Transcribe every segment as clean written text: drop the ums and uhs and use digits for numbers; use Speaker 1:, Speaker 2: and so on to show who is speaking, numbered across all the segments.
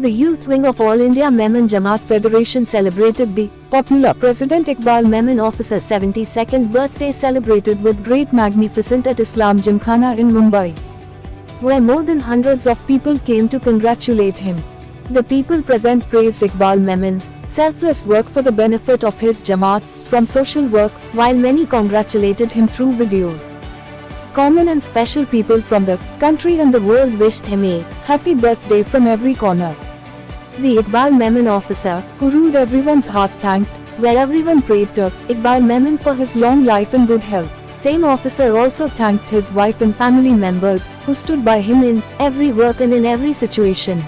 Speaker 1: The youth wing of All India Memon Jamaat Federation celebrated the popular President Iqbal Memon Officer's 72nd birthday celebrated with great magnificent at Islam Gymkhana in Mumbai, where more than hundreds of people came to congratulate him. The people present praised Iqbal Memon's selfless work for the benefit of his Jamaat from social work, while many congratulated him through videos. Common and special people from the country and the world wished him a happy birthday from every corner. The Iqbal Memon officer, who ruled everyone's heart, thanked, where everyone prayed to Iqbal Memon for his long life and good health. Same officer also thanked his wife and family members, who stood by him in every work and in every situation.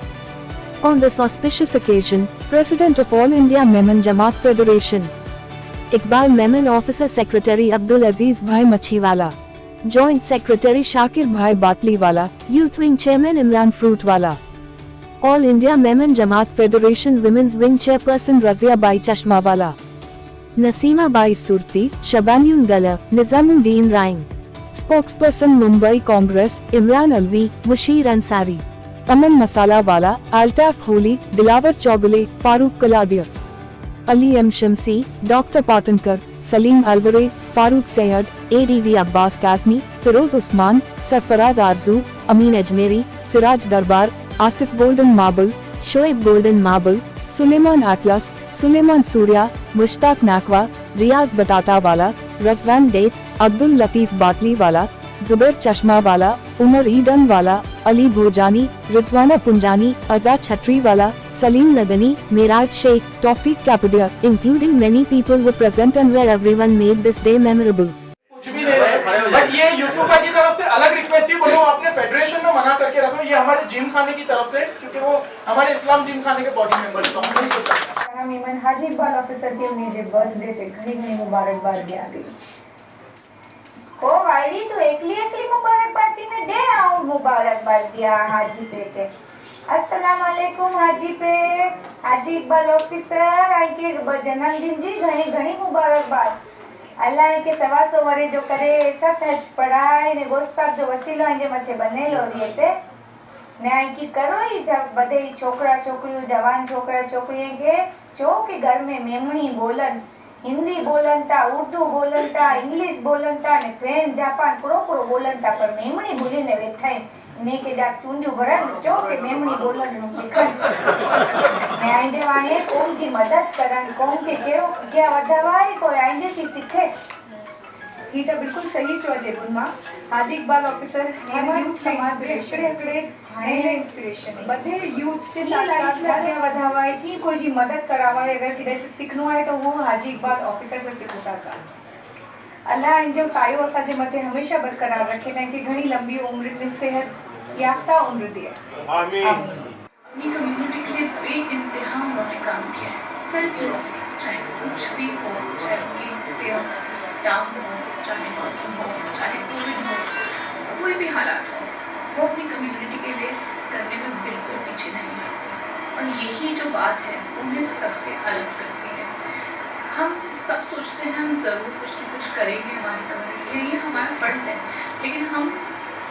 Speaker 1: On this auspicious occasion, President of All India Memon Jamaat Federation, Iqbal Memon Officer Secretary Abdul Aziz Bhai Machiwala, Joint Secretary Shakir Bhai Batliwala, Youth Wing Chairman Imran Fruitwala, All India Memon Jamaat Federation Women's Wing Chairperson Razia Bai Chashmawala, Nasima Bai Surti, Shabanyun Gala, Nizamuddin Raing, Spokesperson Mumbai Congress, Imran Alvi, Mushir Ansari, Aman Masalawala, Altaf Holi, Dilawar Chaubale, Farooq Kaladia, Ali M. Shamsi, Dr. Patankar, Salim Alvare, Farooq Sayed, ADV Abbas Kazmi, Feroz Usman, Sarfaraz Arzu, Amin Ajmeri, Siraj Darbar, Asif Golden Marble, Shoaib Golden Marble, Suleiman Atlas, Suleiman Surya, Mushtaq Nakwa, Riaz Batatawala, Razvan Dates, Abdul Latif Batliwala, Zubair Chashmawala, Umar Edanwala, Ali Bhojani, Rizwana Punjani, Azad Chhatriwala, Salim Nagani, Miraj Sheikh, Tawfiq Kapadia, including many people were present and where everyone made this day memorable.
Speaker 2: कुछ भी नहीं रहे, but ये यूसुफा की तरफ से अलग request थी, बोलो अपने फेडरेशन में मना करके रखो, ये हमारे जिम खाने की तरफ से, क्योंकि वो हमारे इस्लाम जिम खाने के बॉडी मेंबर तो हम नहीं करते।
Speaker 3: मेमन हाजी इकबाल ऑफिसर की उन्हें जे बर्थडे ते घणी घणी मुबारकबाद दिया दी। ओ भाई तो एकली एकली मुबारकबाद ने दे आओ मुबारकबाद दिया हाजी पे के। अस्सलाम वालेकुम हाजी पे, हाजी इकबाल ऑफिसर आई के जन्मदिन जी घणी घणी मुबारकबाद। अल्लाह के 125 वरे जो करे सब हज पढ़ाई ने गोस्ताक जो वसीलो इंजे मथे बनेलो रिए पे न्याय की करो ही सब बधे छोकरा छोकरियों जवान छोकरा छोकरियों के जो के घर में मेमणी बोलन हिंदी बोलन था, उर्दू बोलन था, इंग्लिश बोलन था ने फ्रेंच जापान पूरो पूरो बोलन था, पर मेमणी भूली ने बैठा ने के जाक चुंडियो भरन जो के मेमणी बोलन नु दिखन ने आंजे वाणे कोम जी मदद करन कोम के केरो क्या वधावाए कोई आंजे थी सीखे
Speaker 4: ही तो बिल्कुल सही चो जे बुनमा हाजी इकबाल ऑफिसर यूथ समाज जे एकड़े जाने इंस्पिरेशन बधे यूथ जे साथ में क्या वधावाए की कोई जी मदद करावाए अगर किदे से सीखनो है तो वो हाजी इकबाल ऑफिसर से सीखता सा अल्लाह इन जो सायो असा जे मथे हमेशा बरकरार रखे ना कि घणी लंबी उम्र में सेहत याफ्ता उम्र दे
Speaker 2: आमीन।
Speaker 5: अपनी कम्युनिटी के लिए बेइंतहा उन्होंने काम किया है, सेल्फलेस, चाहे कुछ भी हो, चाहे उनकी सेहत डाउन हो, चाहे मौसम हो, चाहे कोविड हो, कोई भी हालात हो, वो अपनी कम्युनिटी के लिए करने में बिल्कुल पीछे नहीं हटती और यही जो बात है उन्हें सबसे अलग करती है। हम सब सोचते हैं हम ज़रूर कुछ न कुछ करेंगे हमारी कम्युनिटी के लिए, ये हमारा फ़र्ज़ है, लेकिन हम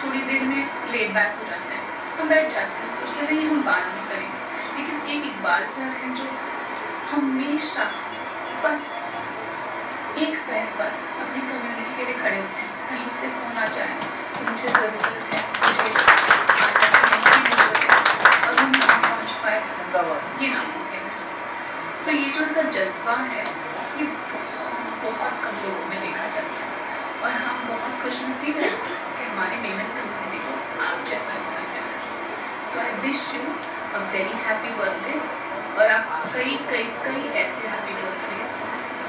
Speaker 5: थोड़ी देर में लेट बैक हो जाते हैं, हम बैठ जाते हैं, सोचते हैं हम बाद में करेंगे, लेकिन एक इकबाल सर हैं जो हमेशा बस एक पैर पर अपनी कम्युनिटी के लिए खड़े होते हैं। कहीं से फ़ोन आ जाए मुझे ज़रूरत है, मुझे और हम ना पहुँच पाए, ये नामुमकिन है। सो ये जो उनका जज्बा है ये बहुत कम लोगों में देखा जाता है और हम बहुत खुशनसीब हैं कि हमारे मेमन कम्युनिटी को आप जैसा इंसान मिला। So I wish you a very happy birthday और आप कई कई कई ऐसे हैप्पी बर्थडेज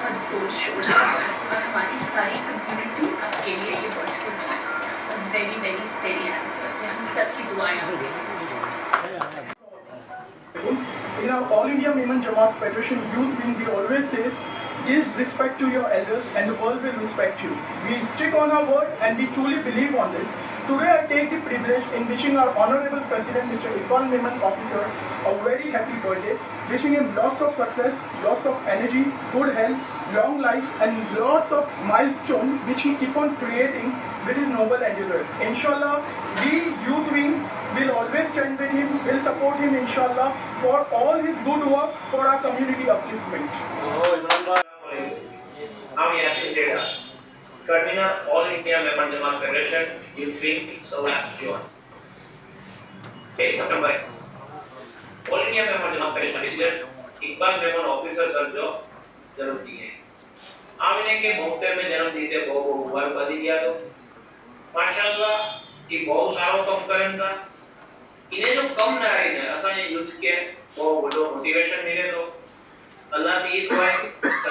Speaker 5: बहुत जोर शोर से और हमारी सारी कम्युनिटी आपके लिए ये बर्थडे मनाए और very very very happy birthday. हम सब की दुआएं आपके लिए।
Speaker 2: In our All India Memon Jamaat Federation Youth Wing, we always say, give respect to your elders and the world will respect you. We stick on our word and we truly believe on this. Today I take the privilege in wishing our Honorable President Mr. Iqbal Memon Officer a very happy birthday, wishing him lots of success, lots of energy, good health, long life and lots of milestones which he keep on creating with his noble endeavor. Inshallah, we youth wing will always stand with him, will support him inshallah for all his good work for our community upliftment.
Speaker 6: I'm Yasin Teda, convener All India Memon Jamaat Federation Youth Wing, South June. 8 September. All India Memon Jamaat Federation President Iqbal Memon officer sir जो जन्म दिए आमिने के मौके में जन्म दीते बहुत मुबारकबादी दिया तो माशाल्लाह कि बहुत सारो कम करें था इन्हें जो कम ना रही है असा ये यूथ के वो बड़ो मोटिवेशन मिले तो अल्लाह की दुआ है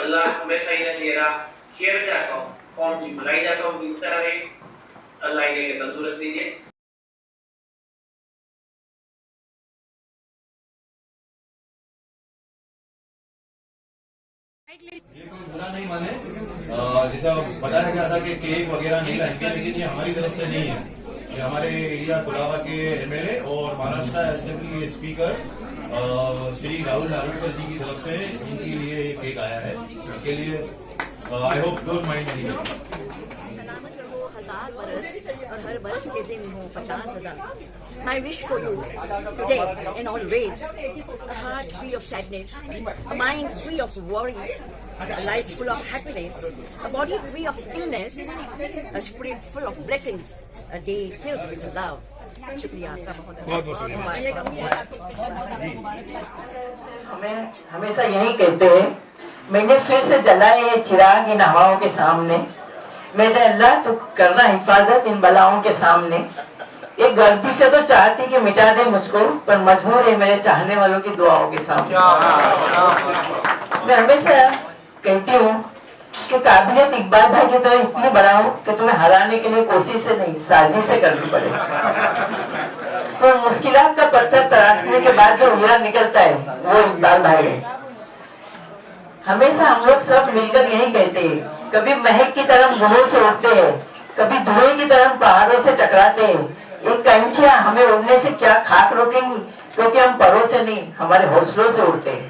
Speaker 6: अल्लाह हमेशा इन्हें दे रहा खैर जाता हूँ कौन सी भलाई जाता हूँ मिलता रहे अल्लाह इन्हें के तंदुरुस्ती दे
Speaker 7: ये कोई बुरा नहीं माने जैसा बताया गया था कि केक वगैरह नहीं लाएंगे लेकिन ये हमारी तरफ से नहीं है ये हमारे एरिया कुलावा के एमएलए और महाराष्ट्र असेंबली स्पीकर श्री राहुल नार्वेकर जी की तरफ से इनके लिए ये केक आया है इसके लिए I hope don't mind any
Speaker 8: सलामत रहो 1000 बरस और हर बरस के दिन हो 50,000 My wish for you today and always a heart free of sadness, a mind free of worries, a life full of happiness, a body free of illness, a spirit full of blessings, a day filled with love. शुक्रिया आपका बहुत
Speaker 9: हमें हमेशा यही कहते हैं मैंने फिर से जलाए ये चिराग इन हवाओं के सामने मेरे अल्लाह तो करना हिफाजत इन बलाओं के सामने एक गलती से तो चाहती कि मिटा दे मुझको पर मजबूर है मेरे चाहने वालों की दुआओं के सामने मैं हमेशा कहती हूँ कि काबिलियत इकबाल भाई की तरह इतनी बढ़ाओ कि तुम्हें हराने के लिए कोशिश से नहीं साजिश से करनी पड़े तो मुश्किलात का पत्थर तराशने के बाद जो हीरा निकलता है वो इकबाल भाई है हमेशा हम लोग सब मिलकर यही कहते हैं कभी महक की तरफ गुलों से उठते हैं कभी धुएं की तरफ पहाड़ों से टकराते हैं एक कंचिया हमें उड़ने से क्या खाक रोकेंगी क्योंकि हम परों से नहीं हमारे हौसलों से उड़ते हैं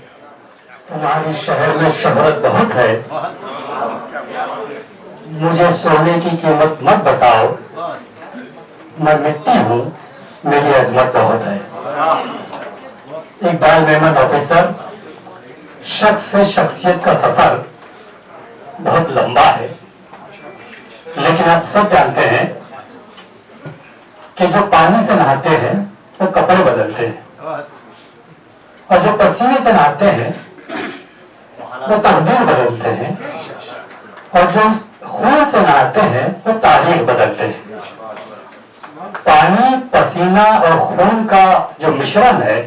Speaker 10: तुम्हारे शहर में शोहरत बहुत है मुझे सोने की कीमत मत बताओ मैं मिट्टी हूँ मेरी अजमत बहुत है इकबाल मेमन ऑफिसर शख्स से शख्सियत का सफर बहुत लंबा है लेकिन आप सब जानते हैं कि जो पानी से नहाते हैं वो कपड़े बदलते हैं और जो पसीने से नहाते हैं वो तकदीर बदलते हैं और जो खून से नहाते हैं वो तारीख बदलते हैं पानी पसीना और खून का जो मिश्रण है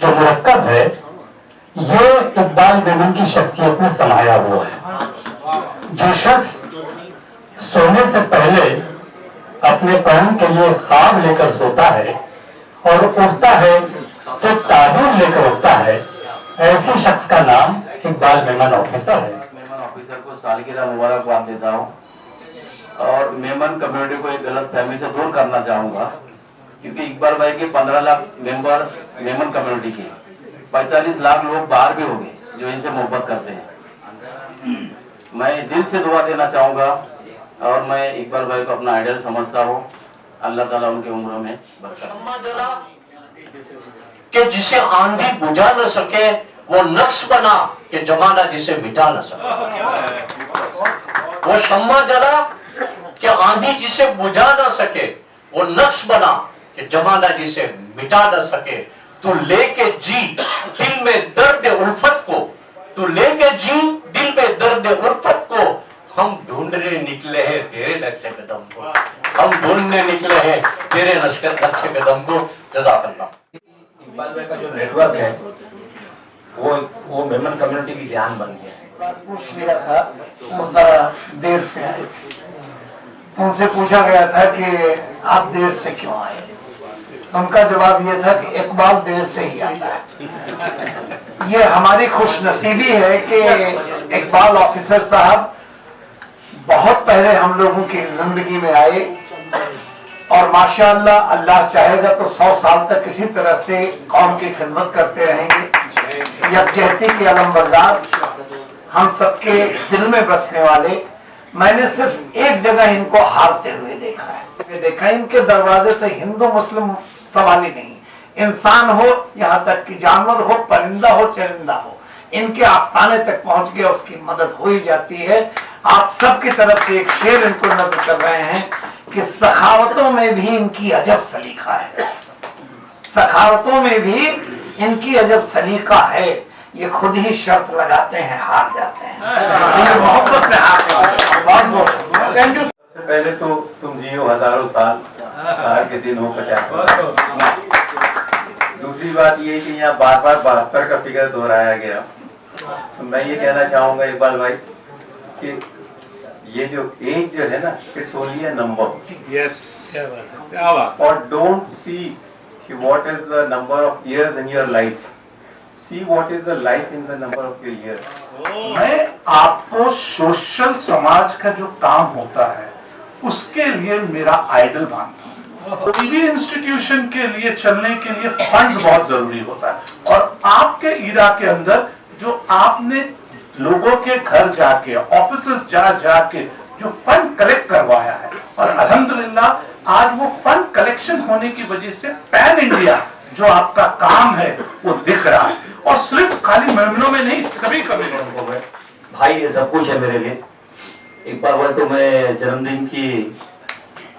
Speaker 10: जो मुरक्कब है ये इकबाल मेमन की शख्सियत में समाया हुआ है जो शख्स सोने से पहले अपने कौम के लिए ख्वाब लेकर सोता है और उठता है तो ताबीर लेकर उठता है ऐसे शख्स का नाम इकबाल मेमन ऑफिसर है
Speaker 11: मेमन ऑफिसर को सालगिरह मुबारकबाद देता हूँ और मेमन कम्युनिटी को एक गलत फहमी से दूर करना चाहूंगा क्योंकि इकबाल भाई के 15 लाख मेंबर मेमन कम्युनिटी के 45 लाख लोग बाहर भी होंगे जो इनसे मोहब्बत करते हैं मैं दिल से दुआ देना चाहूंगा और मैं इकबाल भाई को अपना आइडल समझता हूँ अल्लाह ताला उनके उम्र में बरकत
Speaker 12: कि जिसे आंधी बुझा न सके वो नक्श बना कि जमाना जिसे मिटा न सके वो शम्मा जला कि आंधी जिसे बुझा न सके वो नक्श बना कि जमाना जिसे मिटा न सके तू लेके जी दिल में दर्द उल्फत को तू लेके जी दिल में दर्द उल्फत को हम ढूंढने निकले हैं तेरे नक्शे कदम को हम ढूंढने निकले हैं तेरे नक्शे कदम को जज़ाकल्लाह
Speaker 11: इकबाल भाई का जो नेटवर्क है वो मेमन कम्युनिटी की जान बन गया है
Speaker 13: पूछ लिया था वो जरा देर से आए थे तो उनसे पूछा गया था कि आप देर से क्यों आए उनका जवाब ये था कि इकबाल देर से ही आता है ये हमारी खुशनसीबी है कि इकबाल ऑफिसर साहब बहुत पहले हम लोगों की जिंदगी में आए और माशाअल्लाह अल्लाह चाहेगा तो 100 साल तक इसी तरह से कौम की खिदमत करते रहेंगे यकजहती के अलमबरदार हम सबके दिल में बसने वाले, मैंने सिर्फ एक जगह इनको हारते हुए देखा है। देखा इनके दरवाजे से हिंदू मुस्लिम सवाल ही नहीं, इंसान हो यहाँ तक कि जानवर हो, परिंदा हो, चरिंदा हो, इनके आस्थाने तक पहुंच गया, उसकी मदद हो ही जाती है। आप सबकी तरफ से एक शेर इनको नजर कर रहे हैं कि सखावतों में भी इनकी अजब सलीका है, सखावतों में भी इनकी अजब सलीका है। ये खुद ही शर्त लगाते हैं, हार जाते हैं, मोहब्बत में हार जाते हैं। बहुत बहुत थैंक यू।
Speaker 14: सबसे पहले तो तुम जियो हजारों साल, साल के दिन हो 50। दूसरी बात ये कि यहाँ बार बार 72 का फिगर दोहराया गया, तो मैं ये कहना चाहूंगा इकबाल भाई कि ये जो एज जो है ना, it's only a number. Yes, क्या बात। और डोंट सी कि what is the number of years in your life, see what is the life in the number of your ears.
Speaker 15: मैं आपको सोशल समाज का जो काम होता है उसके लिए मेरा आइडल मानता हूँ। कोई भी इंस्टीट्यूशन के लिए चलने के लिए फंड्स बहुत जरूरी होता है, और आपके इरा के अंदर जो आपने लोगों के घर जाके, ऑफिसेस जाके जो फंड कलेक्ट करवाया है, और अल्हम्दुलिल्लाह आज वो फंड कलेक्शन होने की वजह से पैन इंडिया जो आपका काम है वो दिख रहा है, और सिर्फ खाली मेमनों में नहीं, सभी कम्युनिटी में।
Speaker 16: भाई ये सब कुछ है मेरे लिए। एक बार भाई तो मैं जन्मदिन की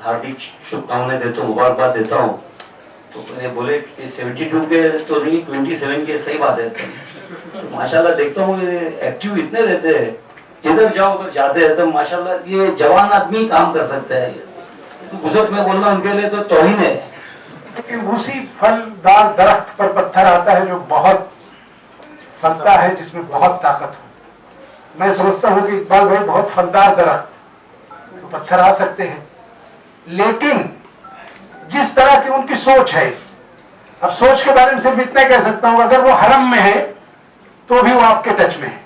Speaker 16: हार्दिक शुभकामनाएं देता हूँ, मुबारकबाद देता हूँ। तो मैंने बोले कि 72 के तो नहीं, 27 के, सही बात है। तो माशाल्लाह देखता हूँ ये एक्टिव इतने रहते हैं, जिधर जाओ उधर जाते रहते हैं। माशाल्लाह ये जवान आदमी काम कर सकता है, तो बुजुर्ग में बोलना उनके लिए तो तौहीन है।
Speaker 15: कि उसी फलदार दरख्त पर पत्थर आता है जो बहुत फलता है, जिसमें बहुत ताकत हो। मैं समझता हूँ कि इकबाल भाई बहुत फलदार दरख्त, तो पत्थर आ सकते हैं, लेकिन जिस तरह की उनकी सोच है, अब सोच के बारे में सिर्फ इतना कह सकता हूँ, अगर वो हरम में है तो भी वो आपके टच में है।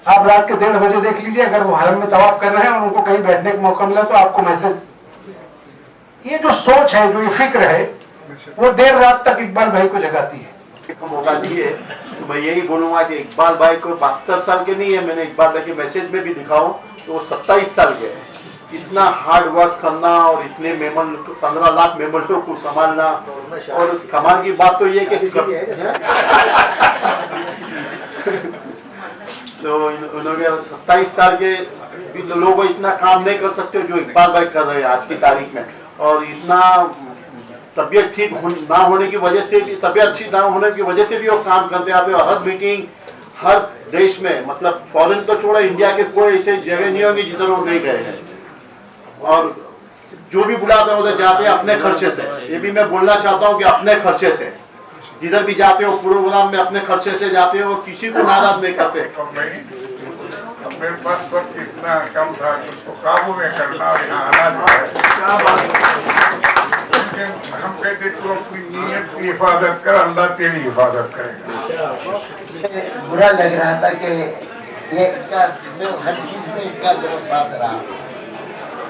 Speaker 15: आप रात के 1:30 बजे देख लीजिए, अगर वो हरम में तवाफ कर रहे हैं और उनको कहीं बैठने का मौका मिला तो आपको मैसेज। ये जो सोच है, जो ये फिक्र है, वो देर रात तक इकबाल भाई को जगाती है।
Speaker 17: मौका दिए तो मैं यही बोलूंगा कि इकबाल भाई को 72 साल के नहीं है, मैंने इकबाल भाई के मैसेज में भी दिखाऊं तो वो 27 साल के है। इतना हार्ड वर्क करना और इतने मेमन, 15 लाख मेमनों को संभालना, और कमाल की बात तो ये कि तो उन्होंने 27 साल के लोग इतना काम नहीं कर सकते जो इकबाल भाई कर रहे हैं आज की तारीख में। और इतना तबीयत ठीक ना होने की वजह से भी, तबीयत ठीक ना होने की वजह से भी वो काम करते आते हैं। और हर मीटिंग हर देश में, मतलब फॉरेन तो छोड़ा, इंडिया के कोई ऐसे जगह नहीं होंगी जिधर वो नहीं गए हैं, और जो भी बुलाते हैं उधर जाते हैं अपने खर्चे से। ये भी मैं बोलना चाहता हूँ कि अपने खर्चे से जिधर भी जाते हो प्रोग्राम में अपने खर्चे से जाते हो, और किसी को नाराज नहीं करते।
Speaker 18: मेरे पास वक्त इतना कम था कि उसको काबू में करना और यहाँ आना जो है, हम कहते तो अपनी नीयत की हिफाजत कर, अल्लाह तेरी हिफाजत करेगा।
Speaker 19: बुरा लग रहा था कि ये हर चीज में इनका मेरा साथ रहा।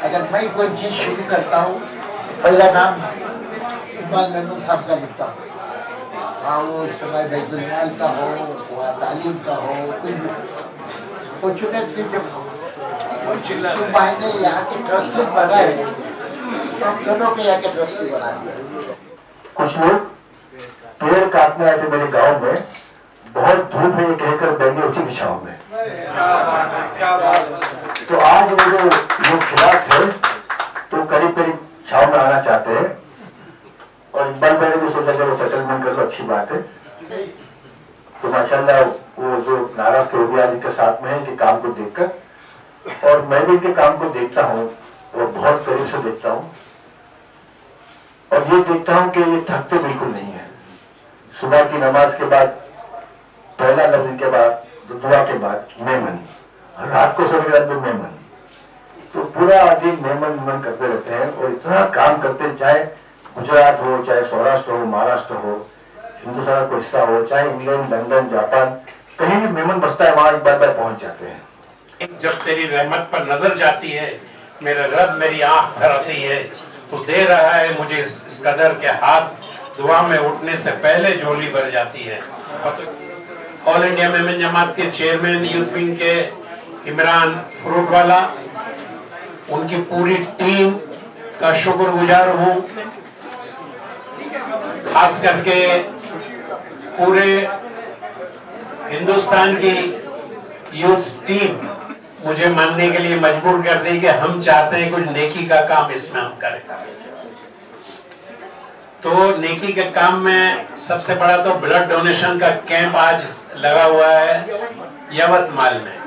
Speaker 19: अगर मैं कोई चीज शुरू करता हूँ, पहला नाम इकबाल मेमन साहब का लिखता हूँ, हाँ वो समय बैतुल-माल का हो, वहाँ तालीम का हो, कुछ फॉर्चुनेटली जब भाई ने यहाँ के ट्रस्टी बनाए तो हम दोनों के यहाँ के ट्रस्टी बना दिया।
Speaker 10: कुछ लोग पेड़ काटने आए थे मेरे गांव में, बहुत धूप है ये कहकर बैठे उसी दिशाओं में। तो आज वो जो खिलाफ थे तो करीब करीब छाव में आना चाहते हैं, और इकबाल भाई ने भी सोचा चलो सेटलमेंट कर लो, अच्छी बात है। तो माशाल्लाह वो जो नाराज थे वो भी आज इनके साथ में है कि काम को देखकर, और मैं भी इनके काम को देखता हूँ और बहुत करीब से देखता हूँ, और ये देखता हूँ कि ये थकते बिल्कुल नहीं है। सुबह की नमाज के बाद पहला लफ्ज के बाद दुआ के बाद मेमन, रात को सोने के बाद मेमन, तो पूरा दिन मेमन करते रहते हैं, और इतना काम करते, चाहे गुजरात हो, चाहे सौराष्ट्र हो, महाराष्ट्र हो, हिंदुस्तान का कोई हिस्सा हो, चाहे इंग्लैंड, लंदन, जापान, कहीं भी मेमन बसता है वहां एक बार पहुंच जाते हैं।
Speaker 15: जब तेरी रहमत पर नजर जाती है, मेरे रब मेरी आंख धराती है, तो दे रहा है मुझे इस कदर के हाथ दुआ में उठने से पहले झोली भर जाती है।
Speaker 20: ऑल इंडिया मेमन जमात के चेयरमैन यूथ विंग के इमरान फ्रूटवाला, उनकी पूरी टीम का शुक्रगुजार हूँ। खास करके पूरे हिंदुस्तान की यूथ टीम मुझे मानने के लिए मजबूर कर दी कि हम चाहते हैं कुछ नेकी का काम इसमें हम करें। तो नेकी के काम में सबसे बड़ा तो ब्लड डोनेशन का कैंप आज लगा हुआ है यवतमाल में।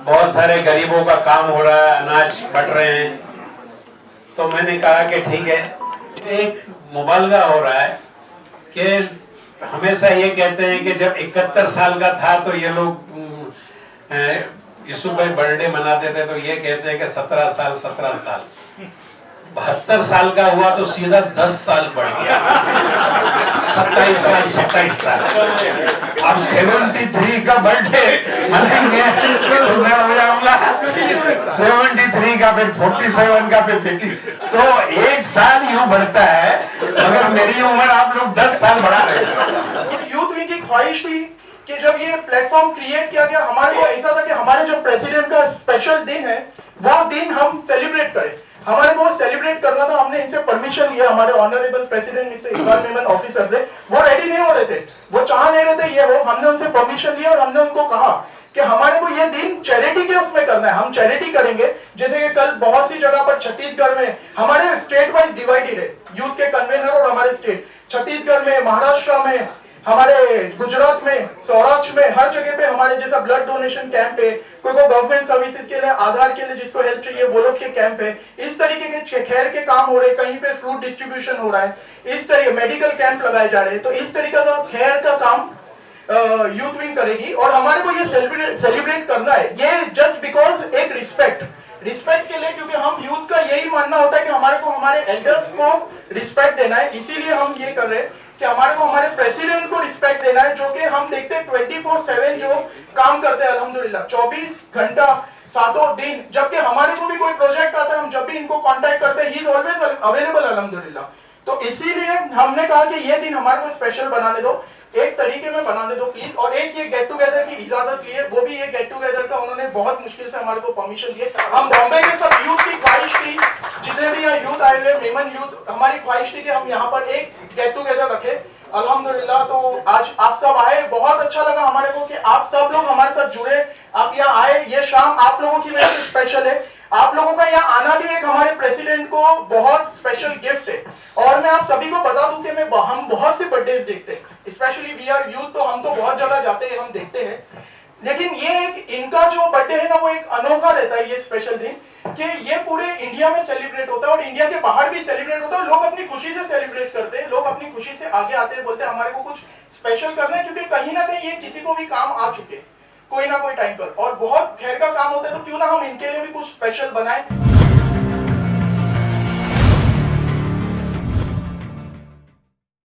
Speaker 20: बहुत सारे गरीबों का काम हो रहा है, अनाज बट रहे हैं। तो मैंने कहा कि ठीक है, एक मुबालगा हो रहा है कि हमेशा ये कहते हैं कि जब 71 साल का था तो ये लोग यीशु भाई बर्थडे मनाते थे, तो ये कहते हैं कि 17 साल 72 साल का हुआ तो सीधा 10 साल बढ़ गया, 27 साल। अब 73 का बर्थडे मनाएंगे तो मैं हो जाऊंगा 73 का, फिर 47 का, फिर 50। तो एक साल यूं बढ़ता है, मगर मेरी उम्र आप लोग 10 साल बढ़ा रहे हैं।
Speaker 2: यूथ विंग की ख्वाहिश थी कि जब ये प्लेटफॉर्म क्रिएट किया गया, हमारे को ऐसा था कि हमारे जो प्रेसिडेंट का स्पेशल दिन है वो दिन हम सेलिब्रेट करें। हमारे को सेलिब्रेट करना था। हमने इनसे परमिशन लिया, हमारे honourable president mister Iqbal Memon officer से। वो रेडी नहीं हो रहे थे, वो चाह नहीं रहे थे ये हो। हमने उनसे परमिशन लिया और हमने उनको कहा कि हमारे को ये दिन चैरिटी के उसमें करना है, हम चैरिटी करेंगे। जैसे कि कल बहुत सी जगह पर छत्तीसगढ़ में हमारे स्टेट वाइज डिवाइडेड है यूथ के कन्वेनर और हमारे स्टेट, छत्तीसगढ़ में, महाराष्ट्र में, हमारे गुजरात में, सौराष्ट्र में, हर जगह पे हमारे जैसा ब्लड डोनेशन कैंप है। कोई को गवर्नमेंट सर्विसेज के लिए, आधार के लिए जिसको हेल्प चाहिए वो लोग के कैंप है। इस तरीके के खैर के काम हो रहे हैं, कहीं पे फ्रूट डिस्ट्रीब्यूशन हो रहा है, इस तरीके मेडिकल कैंप लगाए जा रहे हैं। तो इस तरीके का खैर का काम यूथ विंग करेगी और हमारे को ये सेलिब्रेट करना है। ये जस्ट बिकॉज एक रिस्पेक्ट के लिए, क्योंकि हम यूथ का यही मानना होता है कि हमारे को हमारे एल्डर्स को रिस्पेक्ट देना है। इसीलिए हम ये कर रहे हैं कि हमारे को हमारे प्रेसिडेंट को रिस्पेक्ट देना है, जो कि हम देखते हैं 24/7 जो काम करते हैं अल्हम्दुलिल्लाह, 24 घंटा 7 दिन। जबकि हमारे को भी कोई प्रोजेक्ट आता है, हम जब भी इनको कांटेक्ट करते हैं, ही इज ऑलवेज अवेलेबल अल्हम्दुलिल्लाह। तो इसीलिए हमने कहा कि ये दिन हमारे को स्पेशल बनाने दो, एक तरीके में बनाने दो प्लीज। और एक ये गेट टुगेदर की इजाजत ली है, वो भी ये गेट टुगेदर का उन्होंने बहुत मुश्किल से हमारे को परमिशन दिए। हम बॉम्बे के सब यूथ की ख्वाहिश थी, जितने भी यहाँ यूथ आए हुए मेमन यूथ, हमारी ख्वाहिश थी कि हम यहाँ पर एक गेट टुगेदर रखे। अल्हम्दुलिल्लाह तो आज आप सब आए, बहुत अच्छा लगा हमारे को कि आप सब लोग हमारे साथ जुड़े, आप यहाँ आए। ये शाम आप लोगों की वजह से स्पेशल है। आप लोगों का यहाँ आना भी एक हमारे प्रेसिडेंट को बहुत स्पेशल गिफ्ट है। और मैं आप सभी को बता दूं कि हम बहुत से बर्थडे देखते हैं, स्पेशली वी आर यूथ, तो हम तो बहुत जगह जाते हैं, हम देखते हैं। लेकिन ये एक इनका जो बर्थडे है ना, वो एक अनोखा रहता है ये स्पेशल दिन, कि ये पूरे इंडिया में सेलिब्रेट होता है और इंडिया के बाहर भी सेलिब्रेट होता है। लोग अपनी खुशी से सेलिब्रेट करते हैं, लोग अपनी खुशी से आगे आते हैं, बोलते हैं हमारे को कुछ स्पेशल करना है, क्योंकि कहीं ना कहीं ये किसी को भी काम आ चुके कोई ना कोई टाइम पर, और बहुत खैर का काम होता है। तो क्यों ना हम इनके लिए भी कुछ स्पेशल बनाएं।